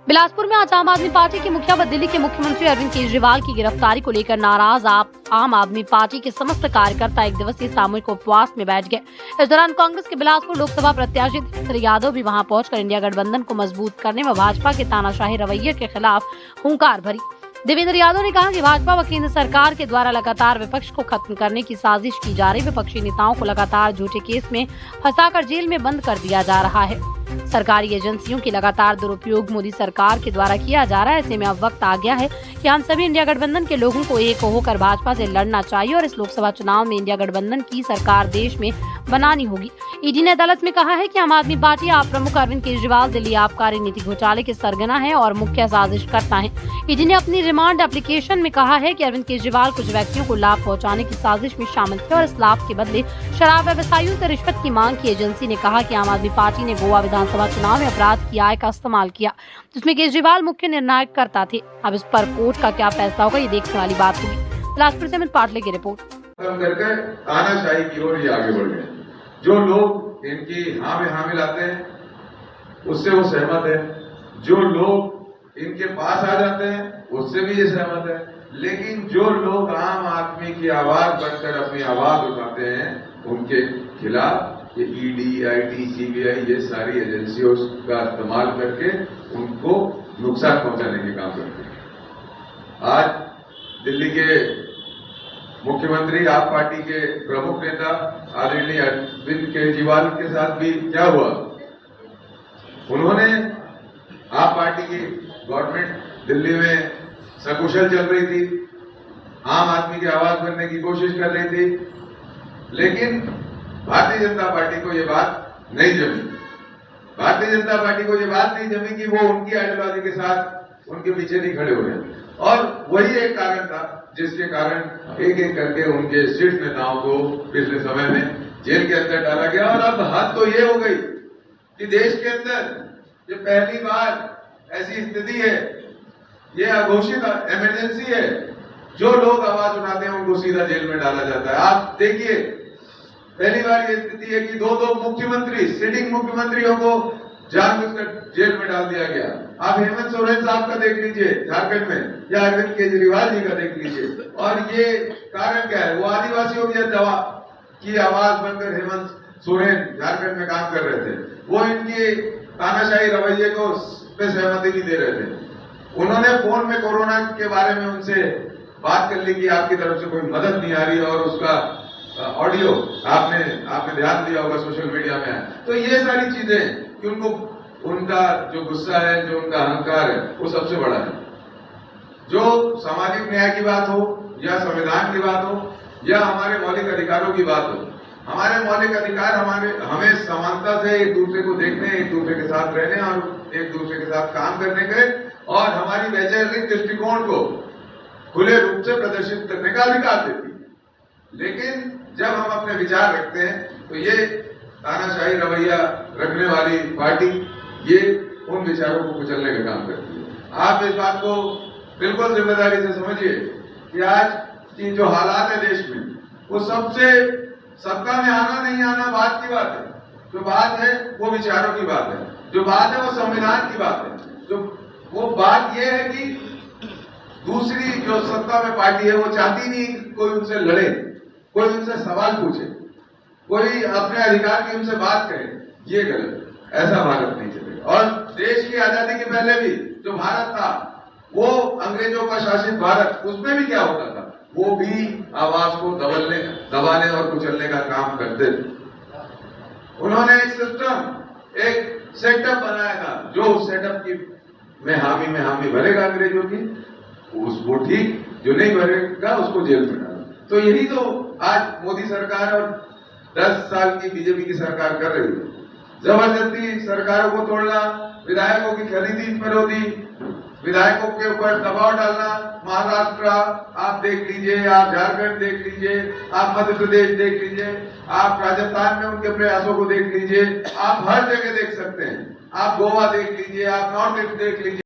बिलासपुर में आज आम आदमी पार्टी के मुखिया व दिल्ली के मुख्यमंत्री अरविंद केजरीवाल की गिरफ्तारी को लेकर नाराज आम आदमी पार्टी के समस्त कार्यकर्ता एक दिवसीय सामूहिक उपवास में बैठ गए। इस दौरान कांग्रेस के बिलासपुर लोकसभा प्रत्याशी देवेंद्र यादव भी वहां पहुंचकर इंडिया गठबंधन को मजबूत करने व भाजपा के तानाशाही रवैये के खिलाफ हुंकार भरी। देवेंद्र यादव ने कहा कि भाजपा व केंद्र सरकार के द्वारा लगातार विपक्ष को खत्म करने की साजिश की जा रही। विपक्षी नेताओं को लगातार झूठे केस में फंसाकर जेल में बंद कर दिया जा रहा है। सरकारी एजेंसियों की लगातार दुरुपयोग मोदी सरकार के द्वारा किया जा रहा है। ऐसे में अब वक्त आ गया है कि हम सभी इंडिया गठबंधन के लोगों को एक होकर भाजपा से लड़ना चाहिए और इस लोकसभा चुनाव में इंडिया गठबंधन की सरकार देश में बनानी होगी। ईडी ने अदालत में कहा है कि आम आदमी पार्टी आप प्रमुख अरविंद केजरीवाल दिल्ली आबकारी नीति घोटाले के सरगना है और मुख्य साजिशकर्ता है। ईडी ने अपनी रिमांड एप्लीकेशन में कहा है कि अरविंद केजरीवाल कुछ व्यक्तियों को लाभ पहुंचाने की साजिश में शामिल थे और इस लाभ के बदले शराब व्यवसायियों से रिश्वत की मांग की। एजेंसी ने कहा कि आम आदमी पार्टी ने गोवा विधानसभा चुनाव में अपराध की आय का इस्तेमाल किया, जिसमें केजरीवाल मुख्य निर्णायक करता थे। अब इस पर कोर्ट का क्या फैसला होगा, ये देखने वाली बात होगी। बिलासपुर से अमित पाटले की रिपोर्ट। करके तानाशाही की ओर ये आगे बढ़ गए। जो लोग इनकी हाँ में हाँ मिलाते हैं उससे वो सहमत है, जो लोग इनके पास आ जाते हैं उससे भी ये सहमत है, लेकिन जो लोग आम आदमी की आवाज बनकर अपनी आवाज उठाते हैं उनके खिलाफ ये ईडी, आईटी, सीबीआई ये सारी एजेंसियों का इस्तेमाल करके उनको नुकसान पहुंचाने के काम करते हैं। आज दिल्ली के मुख्यमंत्री आप पार्टी के प्रमुख नेता आदरणीय अरविंद केजरीवाल के साथ भी क्या हुआ, उन्होंने आप पार्टी की गवर्नमेंट दिल्ली में सकुशल चल रही थी, आम आदमी की आवाज बनने की कोशिश कर रही थी, लेकिन भारतीय जनता पार्टी को ये बात नहीं जमी। भारतीय जनता पार्टी को ये बात नहीं जमी कि वो उनकी आइडियोलॉजी के साथ उनके पीछे नहीं खड़े हुए, और वही एक कारण था जिसके कारण एक एक करके उनके शीर्ष नेताओं को पिछले समय में जेल के अंदर डाला गया। और अब हद तो ये हो गई कि देश के अंदर ये पहली बार ऐसी स्थिति है, ये अघोषित इमरजेंसी है, जो लोग आवाज उठाते हैं उनको सीधा जेल में डाला जाता है। आप देखिए, पहली बार ये स्थिति है कि दो मुख्यमंत्री, सिटिंग मुख्यमंत्रियों को जानबूझकर जेल में डाल दिया गया। आप हेमंत सोरेन साहब का देख लीजिए झारखंड में, या अरविंद केजरीवाल जी का देख लीजिए, और ये कारण क्या है, वो आदिवासियों की आवाज बनकर हेमंत सोरेन झारखंड में काम कर रहे थे, वो इनकी तानाशाही रवैये को पे सहमति नहीं दे रहे थे। उन्होंने फोन में कोरोना के बारे में उनसे बात कर ली कि आपकी तरफ से कोई मदद नहीं आ रही है, और उसका ऑडियो आपने ध्यान दिया होगा सोशल मीडिया में। तो ये सारी चीजें कि उनका जो गुस्सा है, जो उनका अहंकार है, वो सबसे बड़ा है। जो सामाजिक न्याय की बात हो या संविधान की बात हो या हमारे मौलिक अधिकारों की बात हो, हमारे मौलिक अधिकार हमें समानता से एक दूसरे को देखने, एक दूसरे के साथ रहने और एक दूसरे के साथ काम करने के, और हमारी वैचारिक दृष्टिकोण को खुले रूप से प्रदर्शित करने का अधिकार देती है। लेकिन जब हम अपने विचार रखते हैं तो ये तानाशाही रवैया रखने वाली पार्टी ये उन विचारों को कुचलने का काम करती है। आप इस बात को बिल्कुल जिम्मेदारी से समझिए कि आज की जो हालात है देश में, वो सबका में आना नहीं आना बात की बात है। जो बात है वो विचारों की बात है, जो बात है वो संविधान की बात है। जो वो बात ये है कि दूसरी जो सत्ता में पार्टी है वो चाहती नहीं कोई उनसे लड़े, कोई उनसे सवाल पूछे, कोई अपने अधिकार की उनसे बात करे। ये गलत, ऐसा भारत नहीं चलेगा। और देश की आजादी के पहले भी जो भारत था, वो अंग्रेजों का शासित भारत, उसमें भी क्या होता था, वो भी आवाज को दबाने और कुचलने का काम करते थे। उन्होंने एक सिस्टम, एक सेटअप बनाया था, जो उस सेटअप की में हामी भरेगा अंग्रेजों की, वो ठीक, जो नहीं भरेगा उसको जेल में डाला। तो यही तो आज मोदी सरकार और 10 साल की बीजेपी की सरकार कर रही है। जबरदस्ती सरकारों को तोड़ना, विधायकों की खरीदी विरोधी, विधायकों के ऊपर दबाव डालना। महाराष्ट्र आप देख लीजिए, आप झारखंड देख लीजिए, आप मध्य प्रदेश देख लीजिए, आप राजस्थान में उनके प्रयासों को देख लीजिए, आप हर जगह देख सकते हैं। आप गोवा देख लीजिए, आप नॉर्थ ईस्ट देख लीजिए।